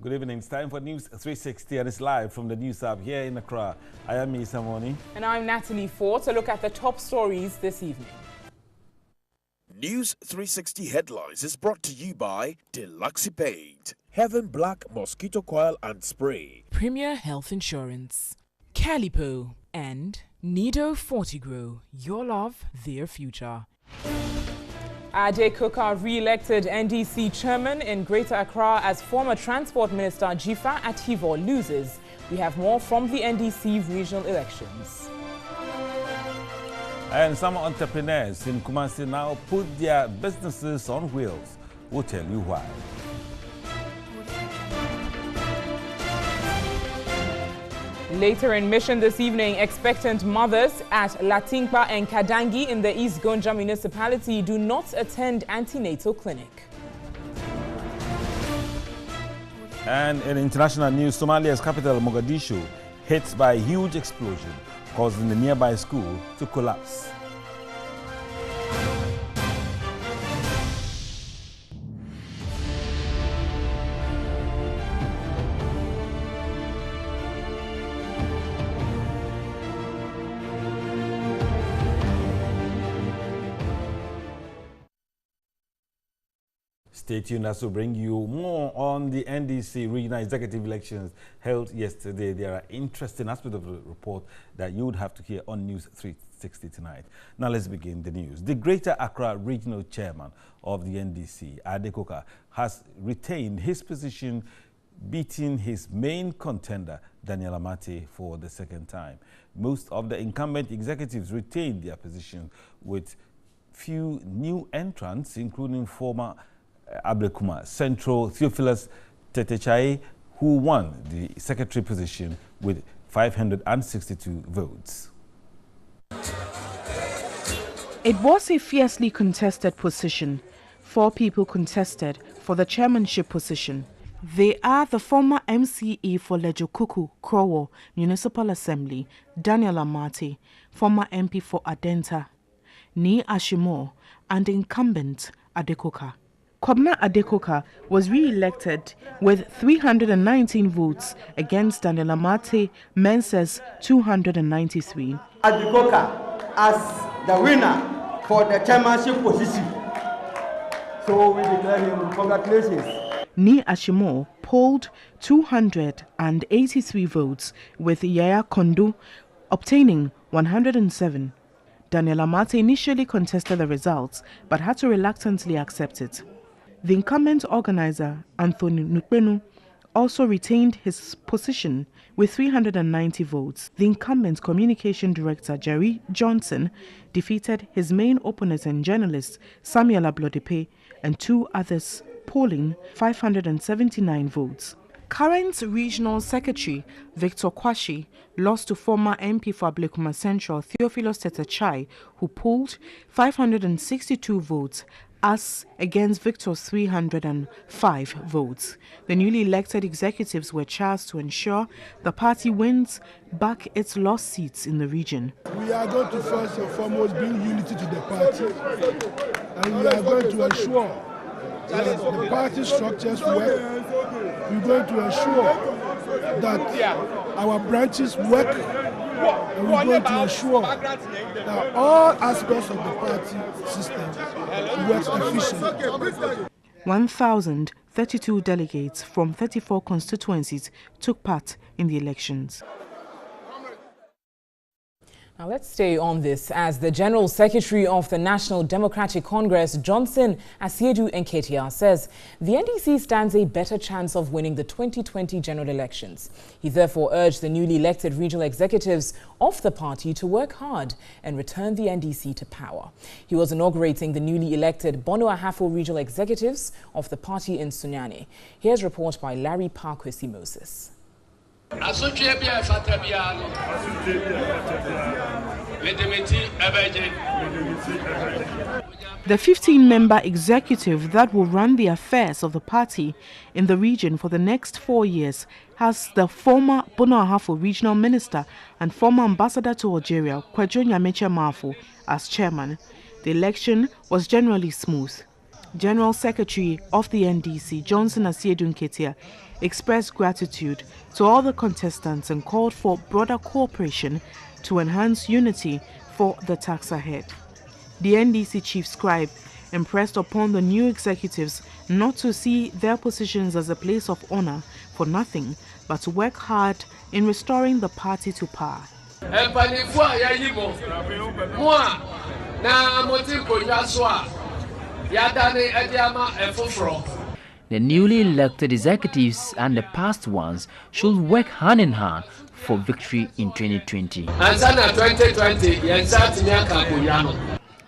Good evening. It's time for News 360 and it's live from the News Hub here in Accra. I am Isa Moni. And I'm Natalie Ford to look at the top stories this evening. News 360 Headlines is brought to you by Deluxe Paint, Heaven Black Mosquito Coil and Spray, Premier Health Insurance, Calipo, and Nido Fortigro. Your love, their future. Ade Kuka re-elected NDC chairman in Greater Accra as former Transport Minister Jifa Ativo loses. We have more from the NDC regional elections. And some entrepreneurs in Kumasi now put their businesses on wheels. We'll tell you why. Later in Mission this evening, expectant mothers at Latingpa and Kadangi in the East Gonja municipality do not attend antenatal clinic. And in international news, Somalia's capital Mogadishu hit by a huge explosion, causing the nearby school to collapse. Stay tuned as we bring you more on the NDC regional executive elections held yesterday. There are interesting aspects of the report that you would have to hear on News 360 tonight. Now let's begin the news. The Greater Accra regional chairman of the NDC, Ade Kuka, has retained his position, beating his main contender, Daniel Amate, for the second time. Most of the incumbent executives retained their position, with few new entrants, including former Ablekuma Central Theophilus Tetechai, who won the secretary position with 562 votes. It was a fiercely contested position. 4 people contested for the chairmanship position. They are the former MCE for Lejokuku Krowo Municipal Assembly, Daniel Amate, former MP for Adenta, Ni Ashimo, and incumbent Ade Kuka. Kwabna Ade Kuka was re-elected with 319 votes against Daniel Amate Mensah's 293. Ade Kuka as the winner for the chairmanship position. So we declare him congratulations. Ni Ashimo polled 283 votes, with Yaya Kondo obtaining 107. Daniel Amate initially contested the results but had to reluctantly accept it. The incumbent organizer, Anthony Nupenu, also retained his position with 390 votes. The incumbent communication director, Jerry Johnson, defeated his main opponent and journalist, Samuel Ablodepe, and 2 others, polling 579 votes. Current Regional Secretary Victor Kwashi lost to former MP for Ablekuma Central Theophilus Tetechai, who polled 562 votes as against Victor's 305 votes. The newly elected executives were charged to ensure the party wins back its lost seats in the region. We are going to first and foremost bring unity to the party, and we are going to ensure that the party structures work. We're going to ensure that our branches work, and we're going to ensure that all aspects of the party system work efficiently. 1,032 delegates from 34 constituencies took part in the elections. Now let's stay on this as the General Secretary of the National Democratic Congress, Johnson Asiedu Nketia, says the NDC stands a better chance of winning the 2020 general elections. He therefore urged the newly elected regional executives of the party to work hard and return the NDC to power. He was inaugurating the newly elected Bono Ahafo regional executives of the party in Sunyani. Here's a report by Larry Parkwesi Moses. The 15-member executive that will run the affairs of the party in the region for the next 4 years has the former Bono Ahafo regional minister and former ambassador to Algeria, Kwadwo Nyameche Marfo, as chairman. The election was generally smooth. General Secretary of the NDC, Johnson Asiedu Nketia, expressed gratitude to all the contestants and called for broader cooperation to enhance unity for the task ahead. The NDC chief scribe impressed upon the new executives not to see their positions as a place of honor for nothing, but to work hard in restoring the party to power. The newly elected executives and the past ones should work hand in hand for victory in 2020.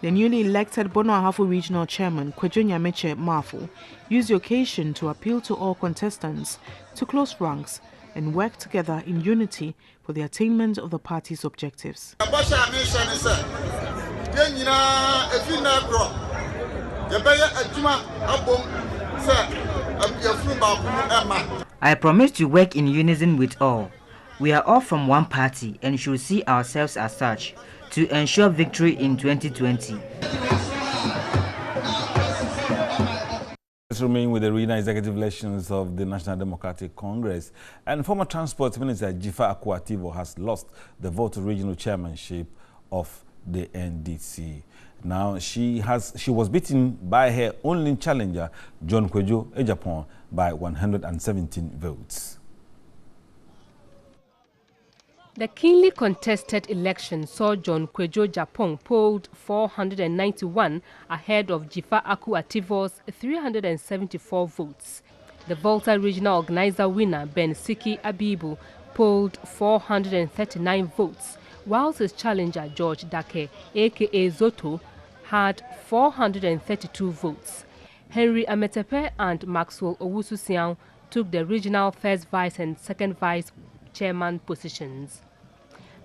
The newly elected Bono Ahafo Regional Chairman, Kwejo Nyameche Mafo, used the occasion to appeal to all contestants to close ranks and work together in unity for the attainment of the party's objectives. I promise to work in unison with all. We are all from one party and should see ourselves as such to ensure victory in 2020. Let's remain with the regional executive elections of the National Democratic Congress. And former Transport Minister Jifa Akuativo has lost the vote to regional chairmanship of the NDC. Now, she was beaten by her only challenger, John Kwejo Ejapon, by 117 votes. The keenly contested election saw John Kwejo Ejapon polled 491 ahead of Jifa Akuativo's 374 votes. The Volta Regional Organizer winner Ben Siki Abibu polled 439 votes, whilst his challenger George Dake, aka Zoto, had 432 votes. Henry Ametepe and Maxwell Owusu-Siang took the regional first vice and second vice chairman positions.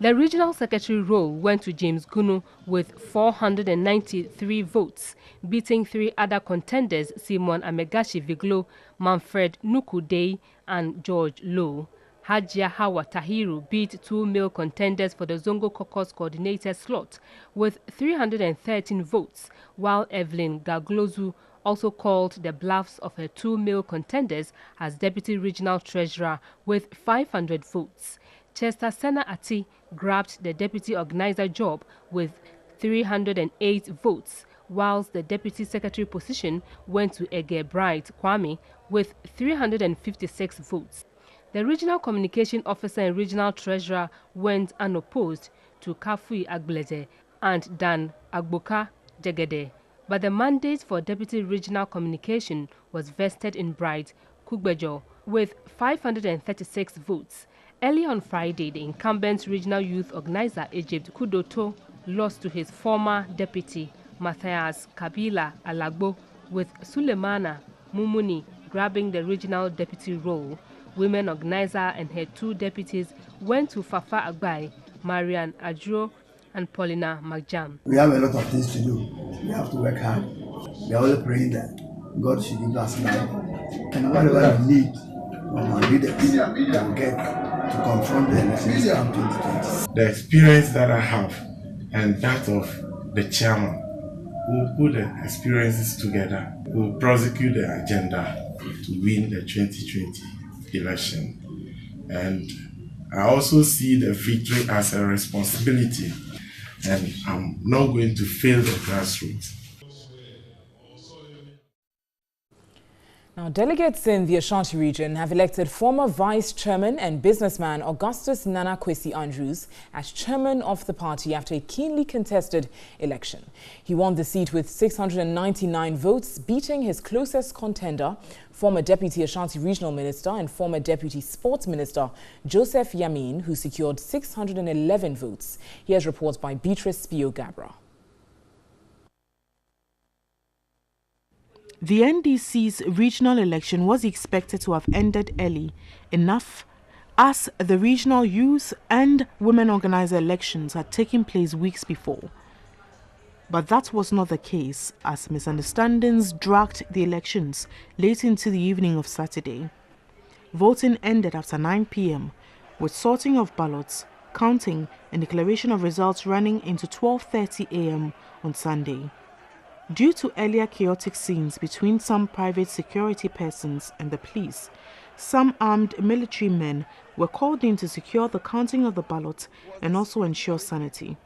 The regional secretary role went to James Gunu with 493 votes, beating three other contenders, Simon Amegashi Viglo, Manfred Nukudei, and George Lowe. Hajia Hawa Tahiru beat two male contenders for the Zongo Caucus coordinator slot with 313 votes, while Evelyn Gaglozu also called the bluffs of her two male contenders as deputy regional treasurer with 500 votes. Chester Sena Ati grabbed the deputy organizer job with 308 votes, whilst the deputy secretary position went to Ege Bright Kwame with 356 votes. The regional communication officer and regional treasurer went unopposed to Kafui Agbleze and Dan Agboka Jegede, but the mandate for deputy regional communication was vested in Bright Kugbejo with 536 votes. Early on Friday, the incumbent regional youth organizer Egypt Kudoto lost to his former deputy Matthias Kabila Alagbo, with Sulemana Mumuni grabbing the regional deputy role. Women organizer and her two deputies went to Fafa Agbai, Marian Adro, and Paulina Magjam. We have a lot of things to do. We have to work hard. We are all praying that God should give us life. And whatever we need from our leaders, we will get to confront the elections in 2020. The experience that I have and that of the chairman, we'll put the experiences together. We'll prosecute the agenda to win the 2020 election. And I also see the victory as a responsibility, and I'm not going to fail the grassroots. Now, delegates in the Ashanti region have elected former Vice Chairman and businessman Augustus Nana Kwesi Andrews as chairman of the party after a keenly contested election. He won the seat with 699 votes, beating his closest contender, former Deputy Ashanti Regional Minister and former Deputy Sports Minister Joseph Yamin, who secured 611 votes. Here's reports by Beatrice Spio Gabra. The NDC's regional election was expected to have ended early enough, as the regional youth and women organizer elections had taken place weeks before. But that was not the case, as misunderstandings dragged the elections late into the evening of Saturday. Voting ended after 9 p.m, with sorting of ballots, counting and declaration of results running into 12:30 a.m. on Sunday. Due to earlier chaotic scenes between some private security persons and the police, some armed military men were called in to secure the counting of the ballot and also ensure sanity.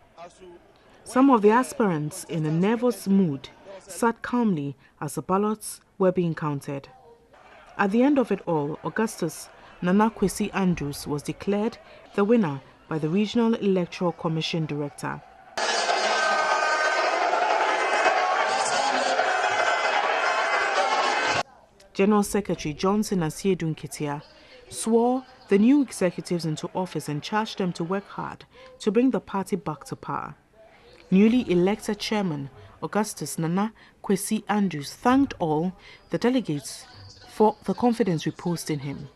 Some of the aspirants, in a nervous mood, sat calmly as the ballots were being counted. At the end of it all, Augustus Nana Kwesi Andrews was declared the winner by the Regional Electoral Commission Director. General Secretary Johnson Asiedu Nketia swore the new executives into office and charged them to work hard to bring the party back to power. Newly elected chairman Augustus Nana Kwesi Andrews thanked all the delegates for the confidence reposed in him.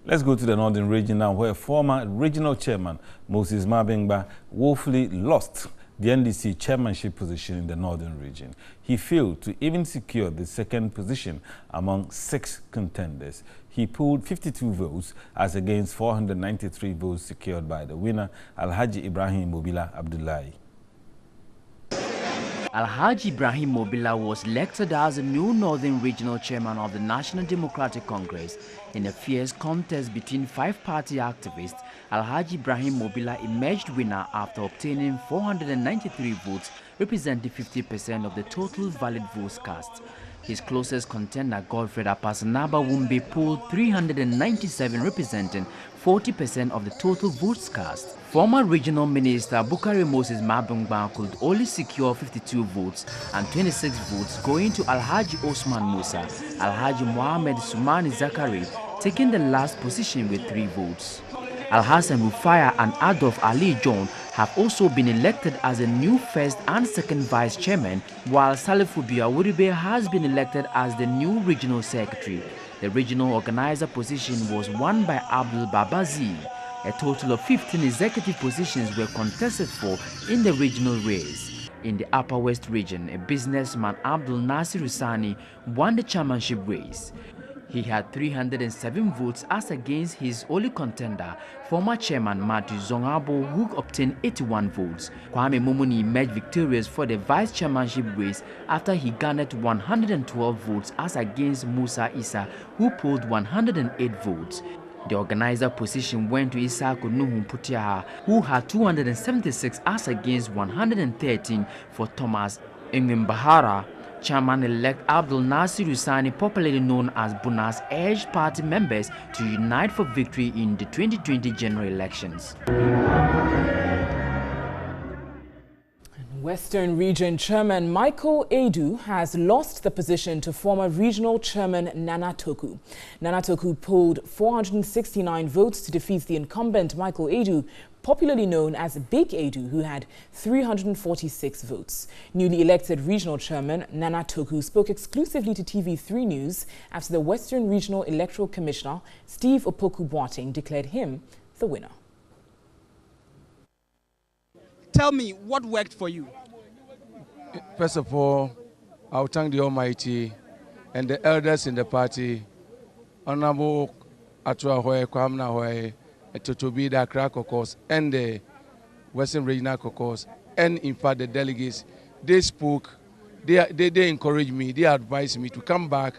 Let's go to the Northern region now, where former regional chairman Moses Mabingba woefully lost the NDC chairmanship position in the Northern region. He failed to even secure the second position among 6 contenders. He pooled 52 votes as against 493 votes secured by the winner, Alhaji Ibrahim Mobila Abdullahi. Alhaji Ibrahim Mobila was elected as the new Northern Regional Chairman of the National Democratic Congress. In a fierce contest between 5-party activists, Alhaji Ibrahim Mobila emerged winner after obtaining 493 votes, representing 50% of the total valid votes cast. His closest contender, Godfred Apasanaba Wumbe, polled 397, representing 40% of the total votes cast. Former Regional Minister Bukari Moses Mabingba could only secure 52 votes and 26 votes going to Alhaji Osman Musa, Alhaji Mohammed Sumani Zakari taking the last position with 3 votes. Alhassan Rufaya and Adolf Ali John have also been elected as the new first and second vice chairman, while Salifu Biawuribe has been elected as the new regional secretary. The regional organizer position was won by Abdul Babazi. A total of 15 executive positions were contested for in the regional race. In the Upper West region, a businessman, Abdul Nasir Usani, won the chairmanship race. He had 307 votes as against his only contender, former chairman Matthew Zongabo, who obtained 81 votes. Kwame Mumuni emerged victorious for the vice chairmanship race after he garnered 112 votes as against Musa Issa, who polled 108 votes. The organizer position went to Isaac Nuhu Putiaha, who had 276 as against 113 for Thomas Bahara. Chairman-elect Abdul Nasir Usani, popularly known as Bunas, urged party members to unite for victory in the 2020 general elections. Western Region Chairman Michael Edu has lost the position to former Regional Chairman Nana Toku. Nana Toku polled 469 votes to defeat the incumbent Michael Edu, popularly known as Big Edu, who had 346 votes. Newly elected Regional Chairman Nana Toku spoke exclusively to TV3 News after the Western Regional Electoral Commissioner Steve Opoku Boateng declared him the winner. Tell me what worked for you. First of all, I'll thank the Almighty and the elders in the party, Honorable Atuahoe, Kwamna Hoe, Totobida Crack Caucus, and the Western Regional Caucus, and in fact the delegates. They spoke, they encouraged me, they advised me to come back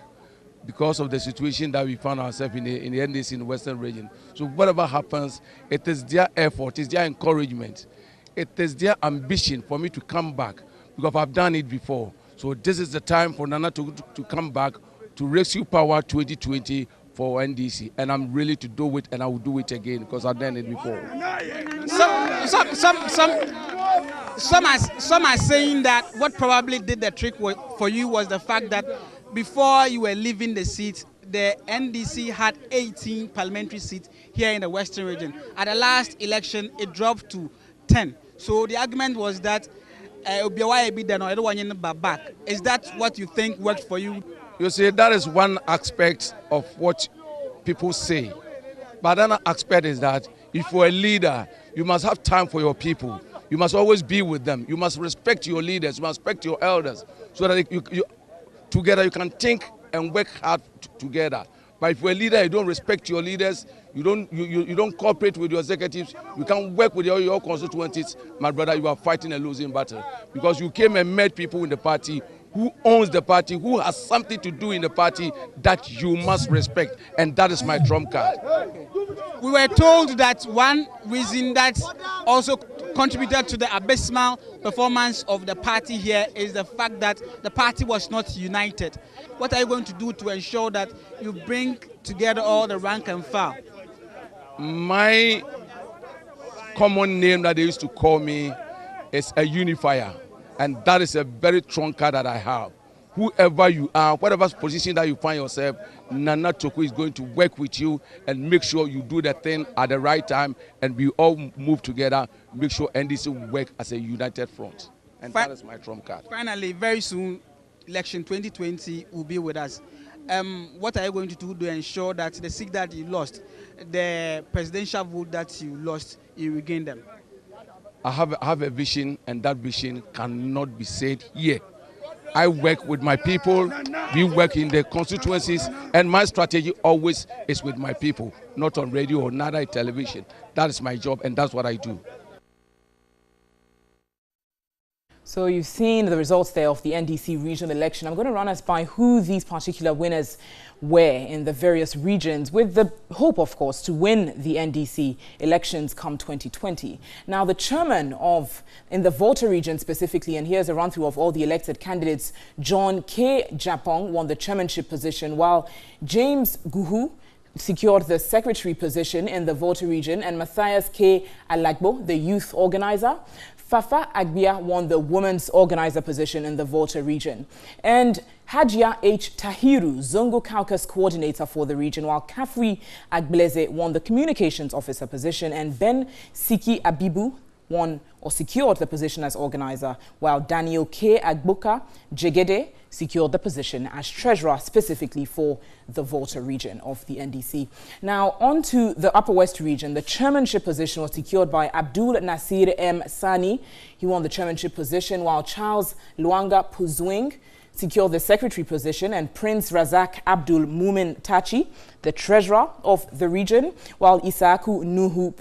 because of the situation that we found ourselves in the NDC in the Western region. So whatever happens, it is their effort, it's their encouragement. It is their ambition for me to come back because I've done it before. So this is the time for Nana to come back to rescue power 2020 for NDC. And I'm ready to do it, and I will do it again because I've done it before. Some are saying that what probably did the trick for you was the fact that before you were leaving the seat, the NDC had 18 parliamentary seats here in the Western region. At the last election, it dropped to 10. So the argument was that is that what you think worked for you? You see, that is one aspect of what people say. But another aspect is that if you're a leader, you must have time for your people. You must always be with them. You must respect your leaders. You must respect your elders so that you together you can think and work hard together. But if you're a leader, you don't respect your leaders, you don't cooperate with your executives, you can't work with your constituencies, my brother, you are fighting a losing battle. Because you came and met people in the party who owns the party, who has something to do in the party that you must respect. And that is my trump card. We were told that one reason that also contributed to the abysmal performance of the party here is the fact that the party was not united. What are you going to do to ensure that you bring together all the rank and file? My common name that they used to call me is a unifier. And that is a very strong card that I have. Whoever you are, whatever position that you find yourself, Nana Toko is going to work with you and make sure you do the thing at the right time and we all move together, make sure NDC will work as a united front. And that is my trump card. Finally, very soon, election 2020 will be with us. What are you going to do to ensure that the seat that you lost, the presidential vote that you lost, you regain them? I have a vision, and that vision cannot be said here. I work with my people, we work in the constituencies, and my strategy always is with my people, not on radio or neither television. That is my job, and that's what I do. So you've seen the results there of the NDC regional election. I'm going to run us by who these particular winners were in the various regions, with the hope, of course, to win the NDC elections come 2020. Now, the chairman in the Volta region specifically, and here's a run-through of all the elected candidates, John K. Japong won the chairmanship position, while James Guhu secured the secretary position in the Volta region, and Matthias K. Alagbo, the youth organizer. Fafa Agbia won the women's organizer position in the Volta region. And Hajia H. Tahiru, Zongo Caucus coordinator for the region, while Kafri Agbleze won the communications officer position, and Ben Siki Abibu won or secured the position as organizer, while Daniel K. Agboka Jegede secured the position as treasurer specifically for the Volta region of the NDC. Now, on to the Upper West region. The chairmanship position was secured by Abdul Nasir M. Sani. He won the chairmanship position, while Charles Luanga Puzwing secured the secretary position, and Prince Razak Abdul Mumin Tachi, the treasurer of the region, while Isaaku Nuhu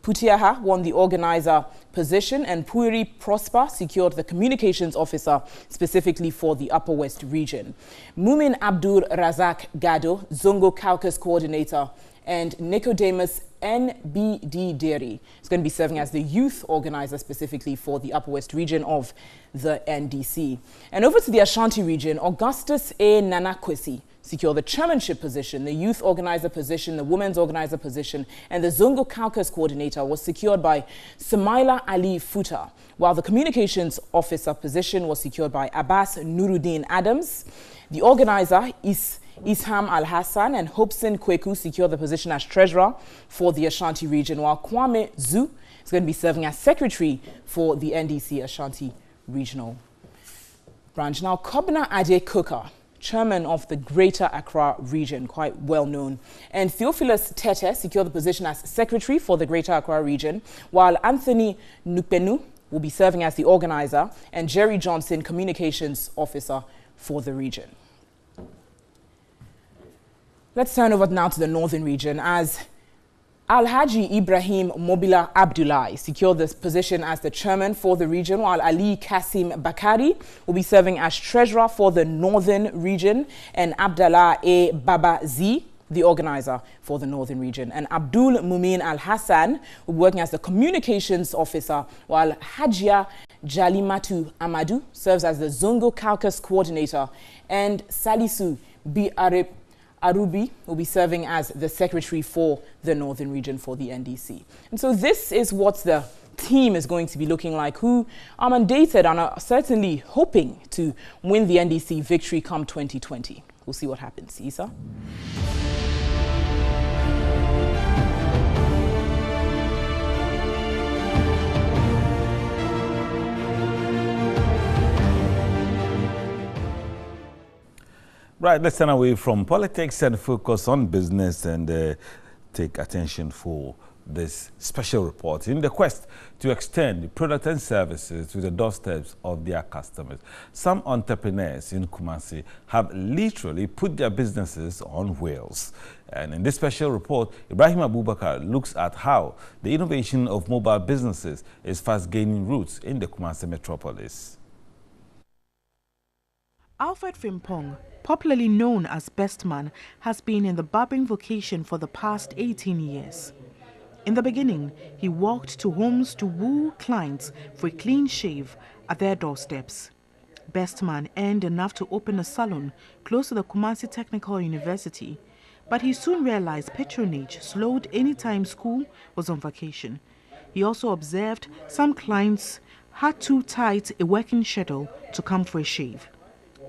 Putiaha won the organizer position, and Puri Prosper secured the communications officer specifically for the Upper West region. Mumin Abdul Razak Gado, Zongo Caucus coordinator, and Nicodemus NBD Deri is going to be serving as the youth organizer specifically for the Upper West region of the NDC. And over to the Ashanti region, Augustus A. Nanakwesi secured the chairmanship position, the youth organizer position, the women's organizer position, and the Zongo Caucus coordinator was secured by Sumaila Ali Futa, while the communications officer position was secured by Abbas Nuruddin Adams. The organizer is Isham Al-Hassan and Hobson Kweku secured the position as treasurer for the Ashanti region, while Kwame Zu is going to be serving as secretary for the NDC Ashanti regional branch. Now, Kobna Ade Kuka, chairman of the Greater Accra region, quite well known, and Theophilus Tete secured the position as secretary for the Greater Accra region, while Anthony Nupenu will be serving as the organizer, and Jerry Johnson, communications officer for the region. Let's turn over now to the northern region, as Alhaji Ibrahim Mobila Abdullahi secured this position as the chairman for the region, while Ali Kasim Bakari will be serving as treasurer for the northern region, and Abdallah A. Baba Z, the organizer for the northern region. And Abdul Mumin Al-Hassan will be working as the communications officer, while Hajia Jalimatu Amadu serves as the Zongo Caucus coordinator, and Salisu B. Arubi will be serving as the secretary for the northern region for the NDC. And so this is what the team is going to be looking like, who are mandated and are certainly hoping to win the NDC victory come 2020. We'll see what happens. Isa? Right, let's turn away from politics and focus on business and take attention for this special report in the quest to extend the product and services to the doorsteps of their customers. Some entrepreneurs in Kumasi have literally put their businesses on wheels. And in this special report, Ibrahim Abubakar looks at how the innovation of mobile businesses is fast gaining roots in the Kumasi metropolis. Alfred Frimpong, popularly known as Best Man, has been in the barbering vocation for the past 18 years. In the beginning, he walked to homes to woo clients for a clean shave at their doorsteps. Best Man earned enough to open a salon close to the Kumasi Technical University, but he soon realized patronage slowed any time school was on vacation. He also observed some clients had too tight a working schedule to come for a shave.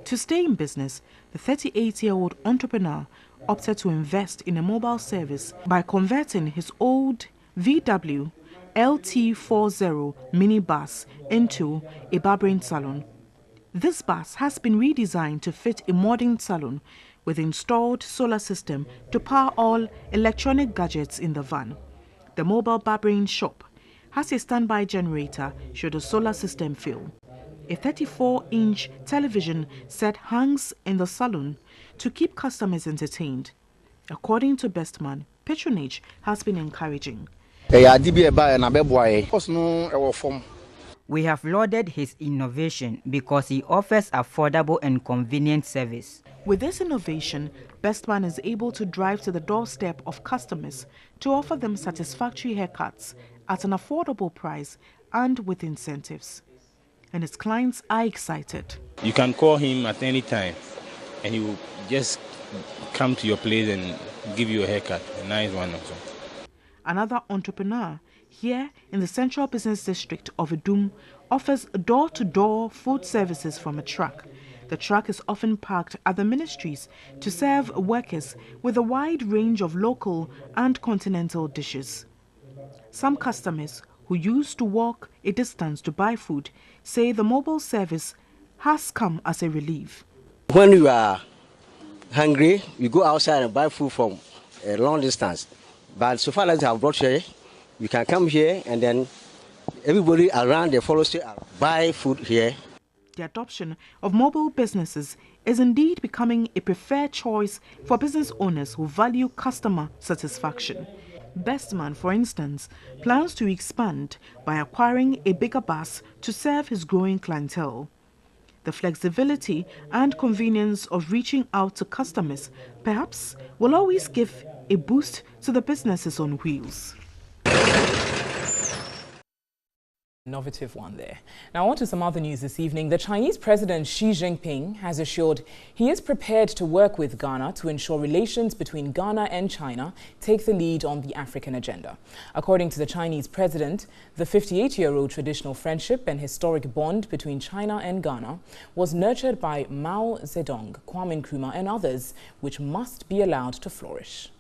To stay in business, the 38-year-old entrepreneur opted to invest in a mobile service by converting his old VW LT40 minibus into a barbering salon. This bus has been redesigned to fit a modern salon with installed solar system to power all electronic gadgets in the van. The mobile barbering shop has a standby generator should the solar system fail. A 34-inch television set hangs in the salon to keep customers entertained. According to Best Man, patronage has been encouraging. We have lauded his innovation because he offers affordable and convenient service. With this innovation, Best Man is able to drive to the doorstep of customers to offer them satisfactory haircuts at an affordable price and with incentives. And his clients are excited. You can call him at any time and he will just come to your place and give you a haircut, a nice one also. Another entrepreneur here in the Central Business District of Idum offers door-to-door food services from a truck. The truck is often parked at the ministries to serve workers with a wide range of local and continental dishes. Some customers who used to walk a distance to buy food say the mobile service has come as a relief. When you are hungry, you go outside and buy food from a long distance. But so far as I have brought here, you can come here and then everybody around the follow state buy food here. The adoption of mobile businesses is indeed becoming a preferred choice for business owners who value customer satisfaction. Best Man, for instance, plans to expand by acquiring a bigger bus to serve his growing clientele. The flexibility and convenience of reaching out to customers perhaps will always give a boost to the businesses on wheels. Innovative one there. Now on to some other news this evening. The Chinese President Xi Jinping has assured he is prepared to work with Ghana to ensure relations between Ghana and China take the lead on the African agenda. According to the Chinese president, the 58-year-old traditional friendship and historic bond between China and Ghana was nurtured by Mao Zedong, Kwame Nkrumah and others, which must be allowed to flourish.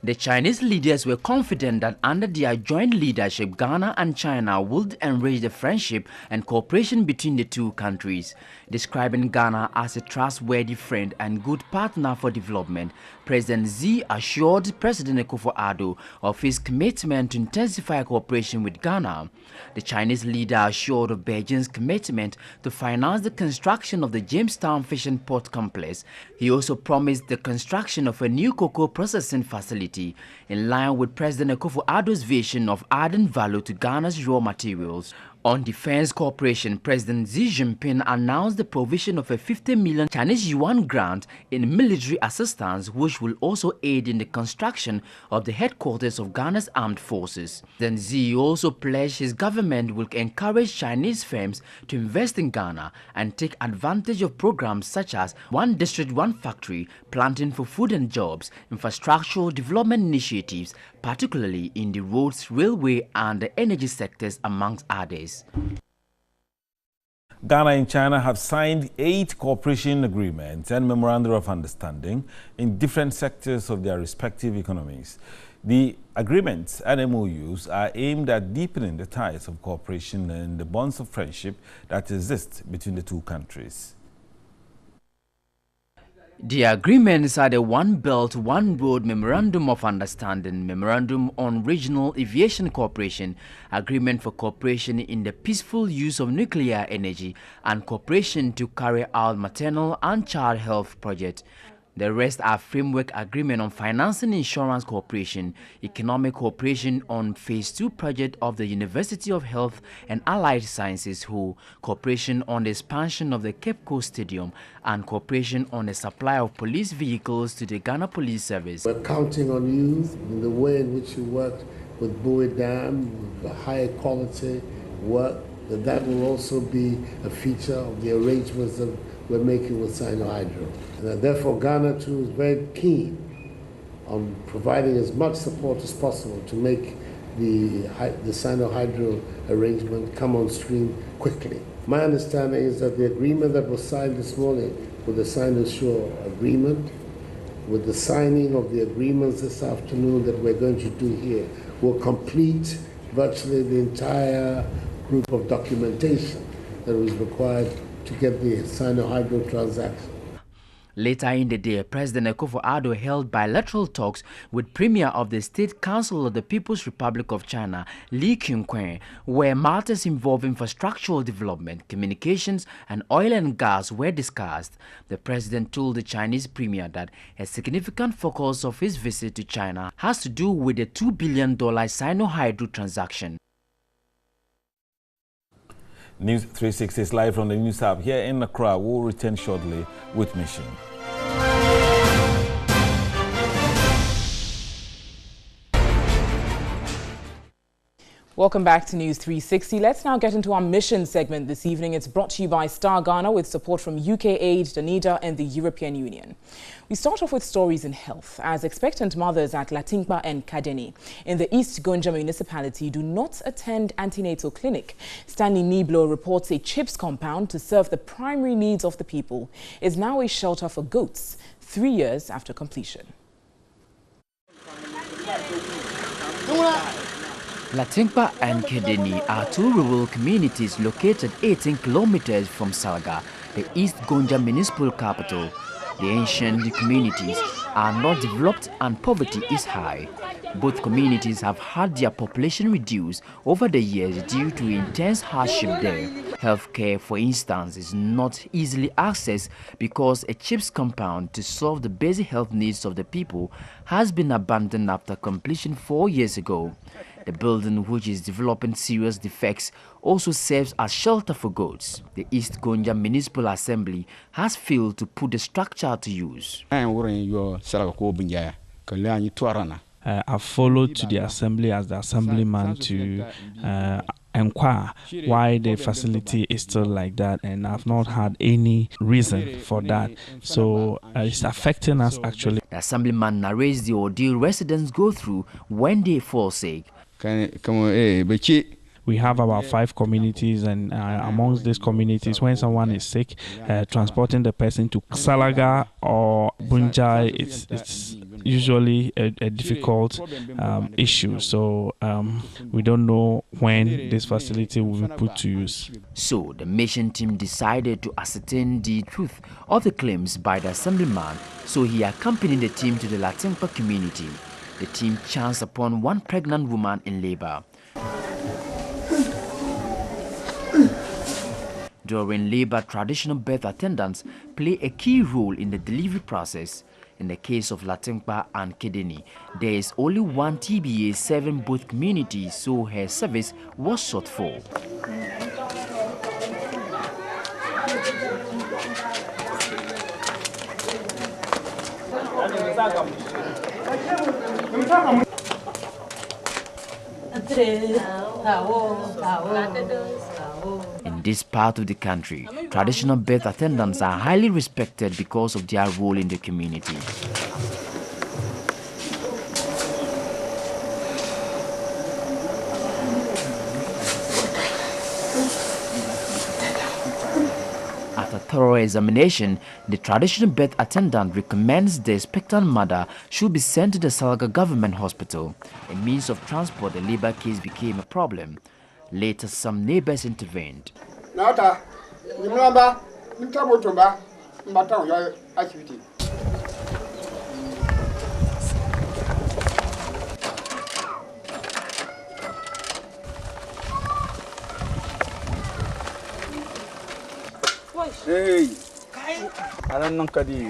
The Chinese leaders were confident that under their joint leadership, Ghana and China would enrich the friendship and cooperation between the two countries. Describing Ghana as a trustworthy friend and good partner for development, President Xi assured President Akufo-Addo of his commitment to intensify cooperation with Ghana. The Chinese leader assured of Beijing's commitment to finance the construction of the Jamestown Fishing Port Complex. He also promised the construction of a new cocoa processing facility, in line with President Akufo-Addo's vision of adding value to Ghana's raw materials. On defense cooperation, President Xi Jinping announced the provision of a 50 million Chinese yuan grant in military assistance, which will also aid in the construction of the headquarters of Ghana's armed forces. Then Xi also pledged his government will encourage Chinese firms to invest in Ghana and take advantage of programs such as One District, One Factory, planting for food and jobs, infrastructural development initiatives, particularly in the roads, railway and the energy sectors, amongst others. Ghana and China have signed 8 cooperation agreements and memorandum of understanding in different sectors of their respective economies. The agreements and MOUs are aimed at deepening the ties of cooperation and the bonds of friendship that exist between the two countries. The agreements are the One Belt, One Road Memorandum of Understanding, Memorandum on Regional Aviation Cooperation, Agreement for Cooperation in the Peaceful Use of Nuclear Energy, and Cooperation to Carry Out Maternal and Child Health Project. The rest are Framework Agreement on Financing Insurance Cooperation, Economic Cooperation on Phase 2 project of the University of Health and Allied Sciences WHO, Cooperation on the expansion of the Cape Coast Stadium, and Cooperation on the supply of police vehicles to the Ghana Police Service. We're counting on you in the way in which you worked with Bowie Dam, with high quality work, that will also be a feature of the arrangements that we're making with Sino-Hydro. And therefore, Ghana too is very keen on providing as much support as possible to make the Sino-Hydro arrangement come on stream quickly. My understanding is that the agreement that was signed this morning with the Sino-Shore agreement, with the signing of the agreements this afternoon that we're going to do here, will complete virtually the entire group of documentation that was required to get the Sino-Hydro transaction. Later in the day, President Akufo-Addo held bilateral talks with Premier of the State Council of the People's Republic of China, Li Qingquan, where matters involving infrastructural development, communications, and oil and gas were discussed. The president told the Chinese Premier that a significant focus of his visit to China has to do with the $2 billion Sino-Hydro transaction. News 360 is live from the News Hub here in Accra. We'll return shortly with Mission. Welcome back to News 360. Let's now get into our mission segment this evening. It's brought to you by Star Ghana with support from UK Aid, Danida and the European Union. We start off with stories in health, as expectant mothers at Latinkpa and Kadeni in the East Gonja municipality do not attend antenatal clinic. Stanley Niblo reports a CHIPS compound to serve the primary needs of the people is now a shelter for goats 3 years after completion. Latinkpa and Kedeni are two rural communities located 18 kilometers from Salga, the East Gonja municipal capital. The ancient communities are not developed and poverty is high. Both communities have had their population reduced over the years due to intense hardship there. Healthcare, for instance, is not easily accessed because a CHIPS compound to solve the basic health needs of the people has been abandoned after completion 4 years ago. The building, which is developing serious defects, also serves as shelter for goats. The East Gonja Municipal Assembly has failed to put the structure to use. I've followed to the assembly as the assemblyman to inquire why the facility is still like that, and I've not had any reason for that. So it's affecting us actually. The assemblyman narrates the ordeal residents go through when they fall sick. We have about 5 communities, and amongst these communities, when someone is sick, transporting the person to Salaga or Bunjai, it's usually a difficult issue. So we don't know when this facility will be put to use. So the mission team decided to ascertain the truth of the claims by the assemblyman, so he accompanied the team to the Latinkpa community. The team chanced upon one pregnant woman in labor. During labor, traditional birth attendants play a key role in the delivery process. In the case of Latinkpa and Kedeni, there is only one TBA serving both communities, so her service was sought for. In this part of the country, traditional birth attendants are highly respected because of their role in the community. After thorough examination, the traditional birth attendant recommends the expectant mother should be sent to the Salga Government Hospital. A means of transport, the labor case became a problem. Later, some neighbors intervened. Hey, I don't know Kadi.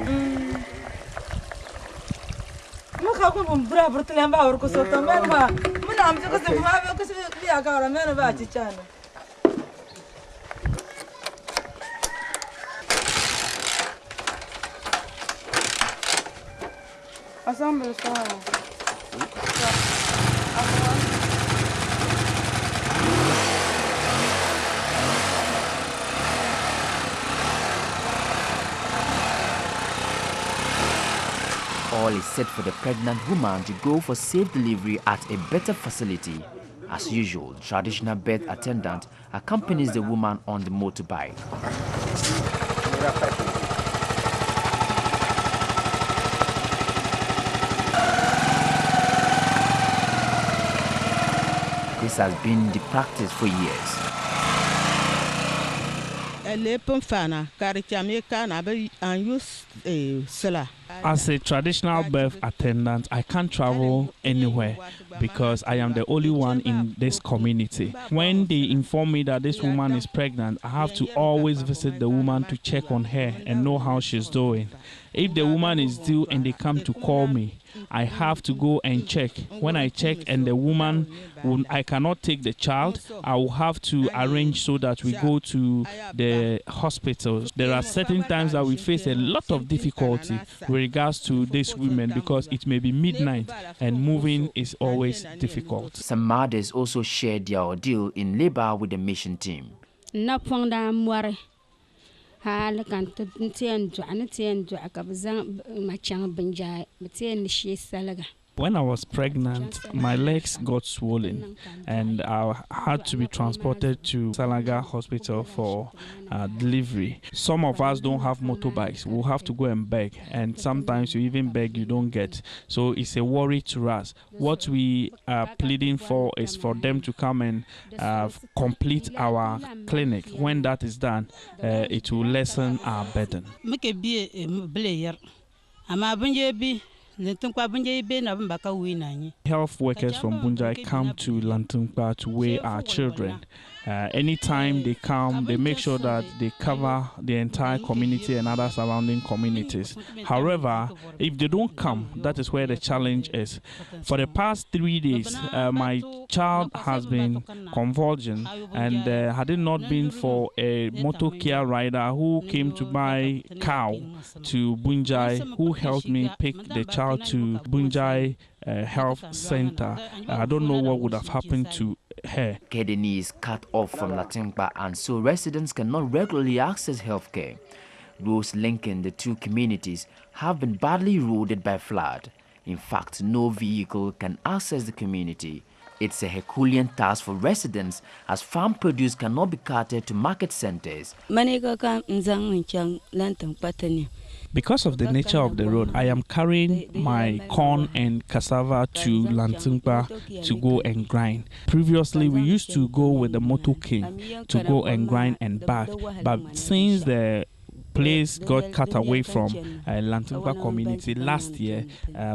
All is set for the pregnant woman to go for safe delivery at a better facility. As usual, the traditional birth attendant accompanies the woman on the motorbike. This has been the practice for years. As a traditional birth attendant, I can't travel anywhere because I am the only one in this community. When they inform me that this woman is pregnant, I have to always visit the woman to check on her and know how she's doing. If the woman is due and they come to call me, I have to go and check. When I check and the woman, I cannot take the child, I will have to arrange so that we go to the hospital. There are certain times that we face a lot of difficulty with regards to these women because it may be midnight and moving is always difficult. Some mothers also shared their ordeal in labor with the mission team. When I was pregnant, my legs got swollen and I had to be transported to Salaga Hospital for delivery. Some of us don't have motorbikes. We'll have to go and beg, and sometimes you even beg, you don't get. So it's a worry to us. What we are pleading for is for them to come and complete our clinic. When that is done, it will lessen our burden. Health workers from Bunjai come to Lantungpa to weigh our children. Anytime they come, they make sure that they cover the entire community and other surrounding communities. However, if they don't come, that is where the challenge is. For the past 3 days, my child has been convulsing, and had it not been for a motor care rider who came to buy cow to Bunjai, who helped me pick the child to Bunjai Health Center, I don't know what would have happened to her. Kedeni is cut off from Latingpa, and so residents cannot regularly access healthcare. Roads linking the two communities have been badly eroded by flood. In fact, no vehicle can access the community. It's a Herculean task for residents as farm produce cannot be carted to market centers. Because of the nature of the road, I am carrying my corn and cassava to Lantungpa to go and grind. Previously, we used to go with the motor king to go and grind and back. But since the place got cut away from Lantungpa community last year,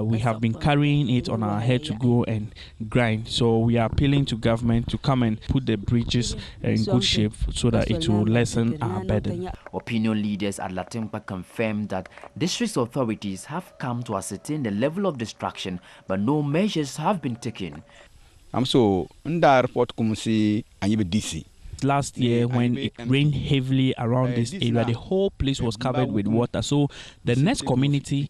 we have been carrying it on our head to go and grind. So we are appealing to government to come and put the bridges in good shape so that it will lessen our burden. Opinion leaders at Lantungpa confirmed that district authorities have come to ascertain the level of destruction, but no measures have been taken. I'm so report DC. Last year, when it rained heavily around this area, the whole place was covered with water. So the next community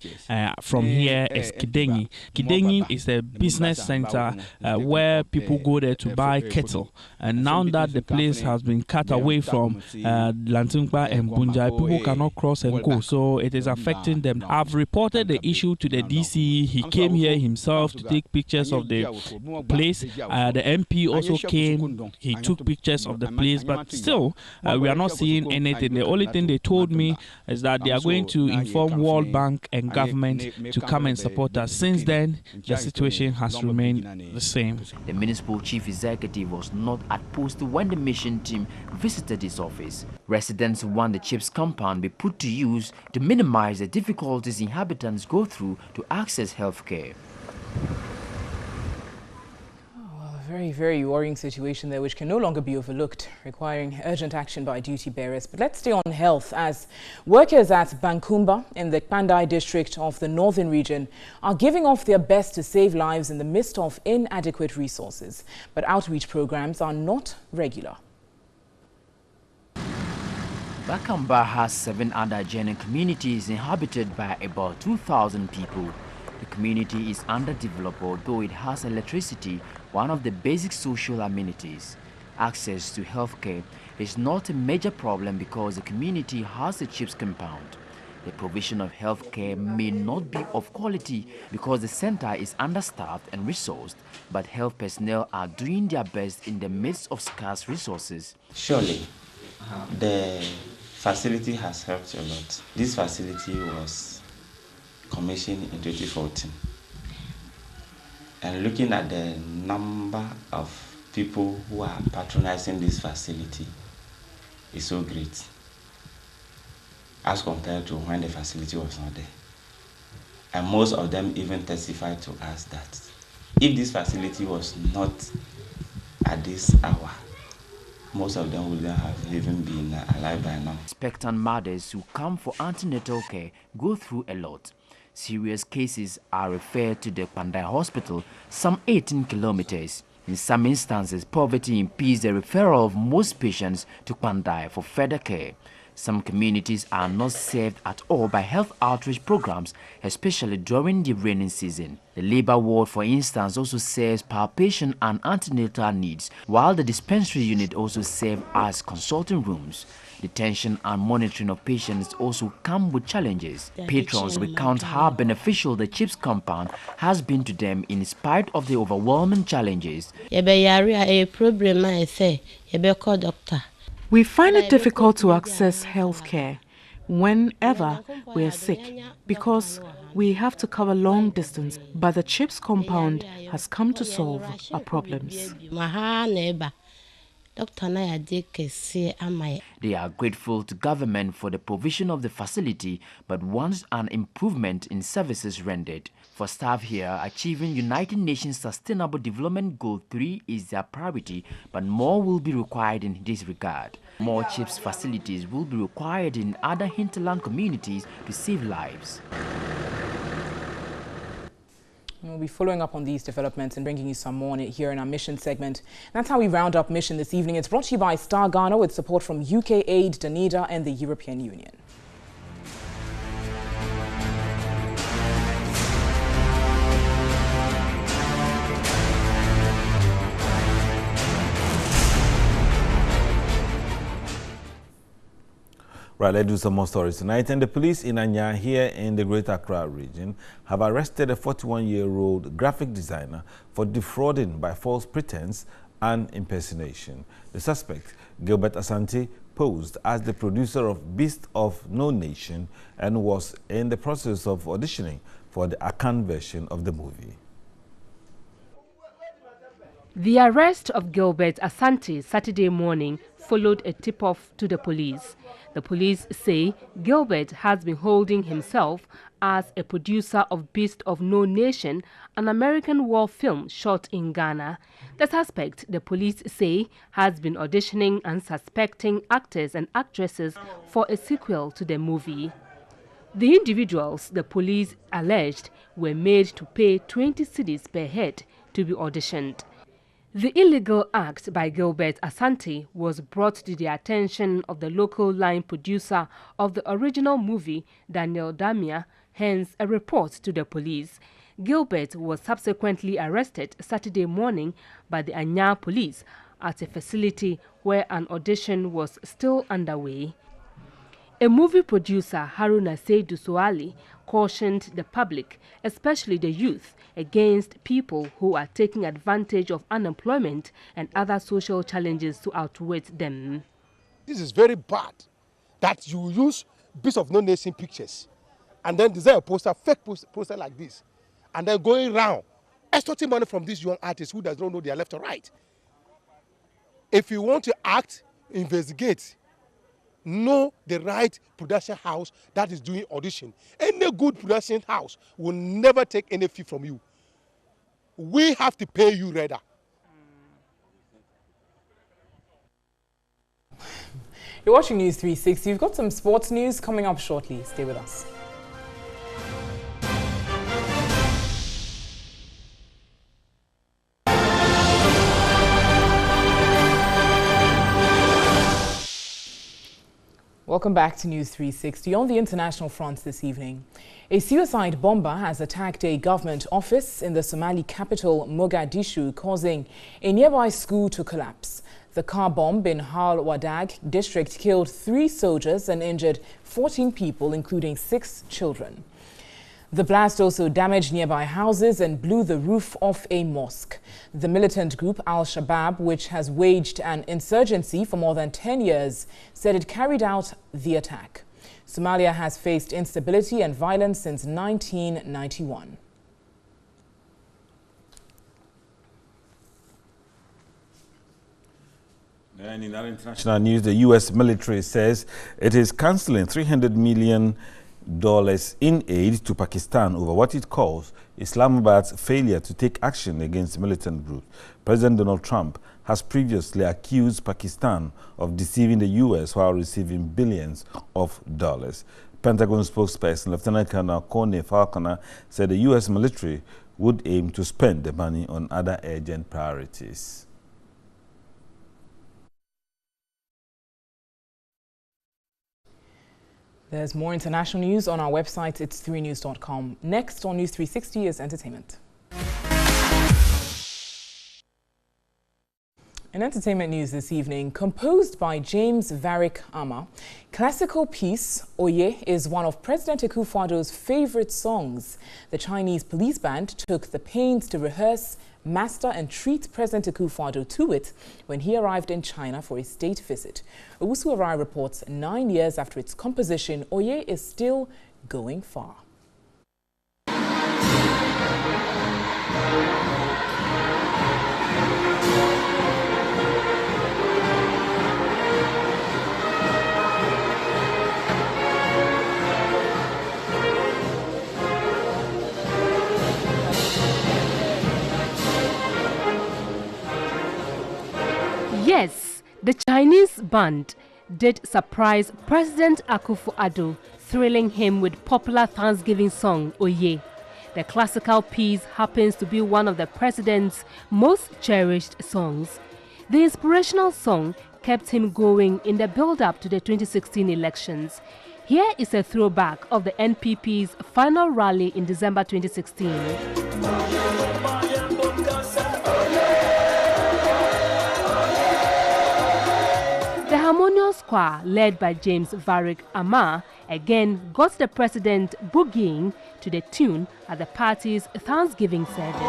from here is Kidengi. Kidengi is a business center where people go there to buy cattle. And now that the place has been cut away from Lantungpa and Bunjai, people cannot cross and go. So it is affecting them. I've reported the issue to the DC. He came here himself to take pictures of the place. The MP also came. He took pictures of the place. But still, we are not seeing anything. The only thing they told me is that they are going to inform World Bank and government to come and support us. Since then, the situation has remained the same. The municipal chief executive was not at post when the mission team visited his office. Residents want the chief's compound be put to use to minimize the difficulties inhabitants go through to access health care. Very, very worrying situation there, which can no longer be overlooked, requiring urgent action by duty bearers. But let's stay on health, as workers at Bankumba in the Pandai district of the northern region are giving off their best to save lives in the midst of inadequate resources. But outreach programs are not regular. Bakamba has 7 other adjoining communities inhabited by about 2,000 people. The community is underdeveloped, although it has electricity, one of the basic social amenities. Access to healthcare is not a major problem because the community has a CHIPS compound. The provision of healthcare may not be of quality because the center is understaffed and resourced, but health personnel are doing their best in the midst of scarce resources. Surely, the facility has helped a lot. This facility was commissioned in 2014. And looking at the number of people who are patronizing this facility is so great as compared to when the facility was not there. And most of them even testified to us that if this facility was not at this hour, most of them wouldn't have even been alive by now. Expectant mothers who come for antenatal care go through a lot. Serious cases are referred to the Pandai Hospital, some 18 kilometers. In some instances, poverty impedes the referral of most patients to Pandai for further care. Some communities are not served at all by health outreach programs, especially during the rainy season. The labor ward, for instance, also serves palpation and antenatal needs, while the dispensary unit also serves as consulting rooms. Detention and monitoring of patients also come with challenges. Patrons recount how beneficial the CHIPS compound has been to them in spite of the overwhelming challenges. We find it difficult to access health care whenever we are sick because we have to cover long distance, but the CHIPS compound has come to solve our problems. They are grateful to government for the provision of the facility, but want an improvement in services rendered. For staff here, achieving United Nations Sustainable Development Goal 3 is their priority, but more will be required in this regard. More CHIPS facilities will be required in other hinterland communities to save lives. We'll be following up on these developments and bringing you some more on it here in our Mission segment. That's how we round up Mission this evening. It's brought to you by Star Ghana with support from UK Aid, Danida and the European Union. Right, let's do some more stories tonight. And the police in Anya here in the Greater Accra region have arrested a 41-year-old graphic designer for defrauding by false pretense and impersonation. The suspect, Gilbert Asante, posed as the producer of Beast of No Nation and was in the process of auditioning for the Akan version of the movie. The arrest of Gilbert Asante Saturday morning followed a tip-off to the police. The police say Gilbert has been holding himself as a producer of Beast of No Nation, an American war film shot in Ghana. The suspect, the police say, has been auditioning and suspecting actors and actresses for a sequel to the movie. The individuals, the police alleged, were made to pay 20 cedis per head to be auditioned. The illegal act by Gilbert Asante was brought to the attention of the local line producer of the original movie, Daniel Damia, hence a report to the police. Gilbert was subsequently arrested Saturday morning by the Anya police at a facility where an audition was still underway. A movie producer, Haruna Seydou Soali, cautioned the public, especially the youth, against people who are taking advantage of unemployment and other social challenges to outwit them. This is very bad that you use Beast of No Nation pictures and then design a poster, fake poster like this, and then going around extorting money from these young artists who does not know their left or right. If you want to act, investigate, know the right production house that is doing audition. Any good production house will never take any fee from you. We have to pay you rather. You're watching News 360. We've got some sports news coming up shortly. Stay with us. Welcome back to News 360. On the international front this evening, a suicide bomber has attacked a government office in the Somali capital, Mogadishu, causing a nearby school to collapse. The car bomb in Hal Wadag district killed 3 soldiers and injured 14 people, including 6 children. The blast also damaged nearby houses and blew the roof off a mosque. The militant group Al-Shabaab, which has waged an insurgency for more than 10 years, said it carried out the attack. Somalia has faced instability and violence since 1991. And in other international news, the U.S. military says it is cancelling $300 million in aid to Pakistan over what it calls Islamabad's failure to take action against militant groups. President Donald Trump has previously accused Pakistan of deceiving the U.S. while receiving billions of dollars. Pentagon spokesperson Lieutenant Colonel Kone Falconer said the U.S. military would aim to spend the money on other urgent priorities. There's more international news on our website. It's 3news.com. Next on News 360 is entertainment. In entertainment news this evening, composed by James Varick Ama, classical piece Oye is one of President Akufo-Addo's favorite songs. The Chinese police band took the pains to rehearse, master and treat President Akufo-Addo to it when he arrived in China for a state visit. Owusu Arai reports 9 years after its composition, Oye is still going far. Yes, the Chinese band did surprise President Akufo-Addo, thrilling him with popular Thanksgiving song Oye. The classical piece happens to be one of the president's most cherished songs. The inspirational song kept him going in the build-up to the 2016 elections. Here is a throwback of the NPP's final rally in December 2016. The harmonious choir, led by James Varick Ama, again got the president boogieing to the tune at the party's Thanksgiving service.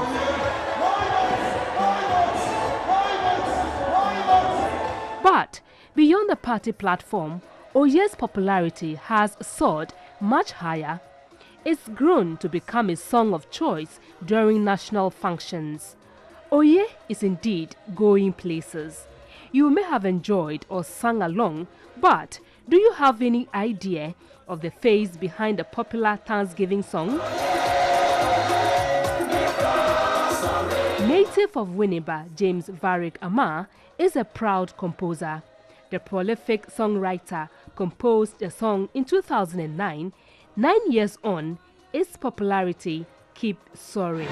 But beyond the party platform, Oye's popularity has soared much higher. It's grown to become a song of choice during national functions. Oye is indeed going places. You may have enjoyed or sung along, but do you have any idea of the face behind the popular Thanksgiving song? Native of Winneba, James Varick Ama is a proud composer. The prolific songwriter composed the song in 2009. 9 years on, its popularity keeps soaring.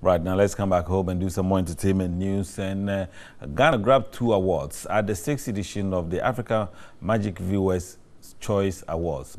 Right, now let's come back home and do some more entertainment news. And Ghana grabbed 2 awards at the 6th edition of the Africa Magic Viewers Choice Awards,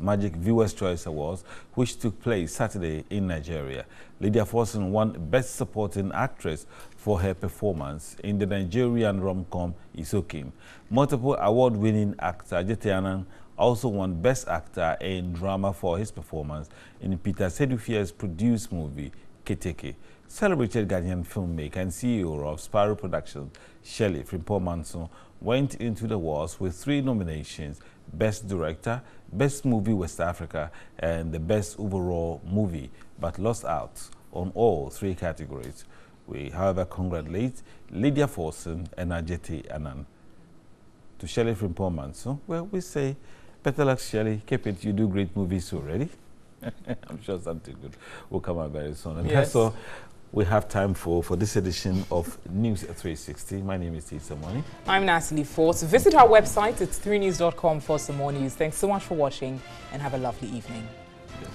which took place Saturday in Nigeria. Lydia Forson won Best Supporting Actress for her performance in the Nigerian rom-com Isokim. Multiple award-winning actor Ajete Anan also won Best Actor in Drama for his performance in Peter Sedufia's produced movie Keteke. Celebrated Ghanaian filmmaker and CEO of Sparrow Productions, Shelley Frimpong Manson, went into the awards with 3 nominations: Best Director, Best Movie West Africa, and the Best Overall Movie, but lost out on all 3 categories. We, however, congratulate Lydia Forson and Ajete Anan. to Shelley from Pullman. So, well, we say, better luck, Shelley. Keep it. You do great movies already. I'm sure something good will come out very soon. And that's all we have time for this edition of News 360. My name is Tisa Moni. I'm Natalie Force. Visit our website. It's 3news.com for some more news. Thanks so much for watching and have a lovely evening. Yeah.